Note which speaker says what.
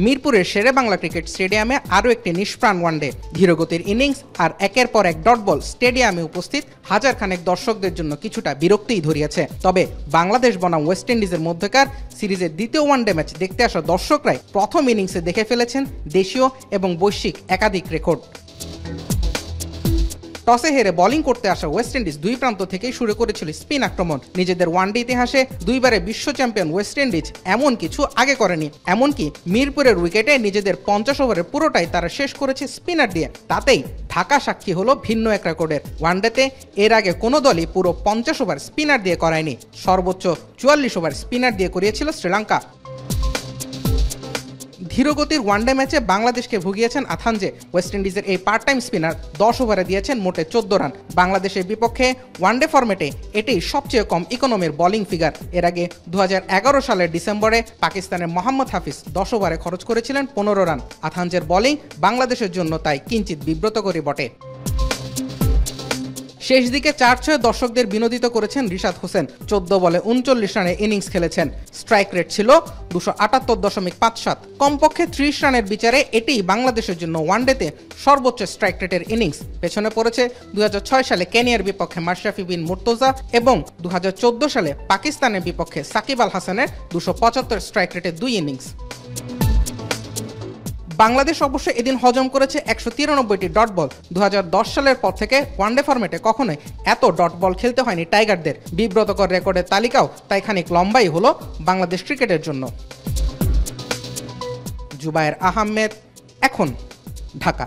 Speaker 1: মিরপুরের শেরেবাংলা ক্রিকেট স্টেডিয়ামে আরও একটি নিষ্প্রাণ ওয়ানডে। ধীরগতির ইনিংস আর একের পর এক ডট বল স্টেডিয়ামে উপস্থিত হাজার খানেক দর্শকদের জন্য কিছুটা বিরক্তিই ধরিয়েছে। তবে বাংলাদেশ বনাম ওয়েস্ট ইন্ডিজের মধ্যকার সিরিজের দ্বিতীয় ওয়ানডে ম্যাচ দেখতে আসা দর্শকরাই প্রথম ইনিংসে দেখে ফেলেছেন দেশীয় এবং বৈশ্বিক একাধিক রেকর্ড। টসে হেরে বোলিং করতে আসা ওয়েস্ট ইন্ডিজ দুই প্রান্ত থেকেই শুরু করেছিল স্পিন আক্রমণ। নিজেদের ওয়ানডে ইতিহাসে দুইবারে বিশ্ব চ্যাম্পিয়ন ওয়েস্ট ইন্ডিজ এমন কিছু আগে করেনি। এমনকি মিরপুরের উইকেটে নিজেদের 50 ওভারের পুরোটাই তারা শেষ করেছে স্পিনার দিয়ে। তাতেই ঢাকা সাক্ষী হলো ভিন্ন এক রেকর্ডের। ওয়ানডেতে এর আগে কোনো দলই পুরো 50 ওভার স্পিনার দিয়ে করায়নি। সর্বোচ্চ 44 ওভার স্পিনার দিয়ে করিয়েছিল শ্রীলঙ্কা। ধীরগতির ওয়ানডে ম্যাচে বাংলাদেশকে ভুগিয়েছেন আথানজে। ওয়েস্ট ইন্ডিজের এই পার্ট টাইম স্পিনার 10 ওভারে দিয়েছেন মোটে 14 রান। বাংলাদেশের বিপক্ষে ওয়ানডে ফরম্যাটে এটাই সবচেয়ে কম ইকোনমির বোলিং ফিগার। এর আগে 2011 সালের ডিসেম্বরে পাকিস্তানের মোহাম্মদ হাফিজ 10 ওভারে খরচ করেছিলেন 15 রান। আথানজের বোলিং বাংলাদেশের জন্য তাই কিঞ্চিত বিব্রতকরই বটে। শেষ দিকে 4-6 দর্শকদের বিনোদিত করেছেন রিশাদ হোসেন। 14 বলে 39 রানে ইনিংস খেলেছেন। স্ট্রাইক রেট ছিল 278.57। কমপক্ষে 30 রানের বিচারে এটিই বাংলাদেশের জন্য ওয়ানডেতে সর্বোচ্চ স্ট্রাইক রেটের ইনিংস। পেছনে পড়েছে 2006 সালে কেনিয়ার বিপক্ষে মাশরাফি বিন মুর্তজা এবং 2014 সালে পাকিস্তানের বিপক্ষে সাকিব আল হাসানের 275 স্ট্রাইক রেটের 2 ইনিংস। বাংলাদেশ অবশ্য এদিন হজম করেছে 193টি ডট বল। 2010 সালের পর থেকে ওয়ানডে ফরম্যাটে কখনোই এত ডট বল খেলতে হয়নি টাইগারদের। বিব্রতকর রেকর্ডের তালিকাও তাই খানিক লম্বাই হলো বাংলাদেশ ক্রিকেটের জন্য। জুবায়ের আহমেদ, এখন, ঢাকা।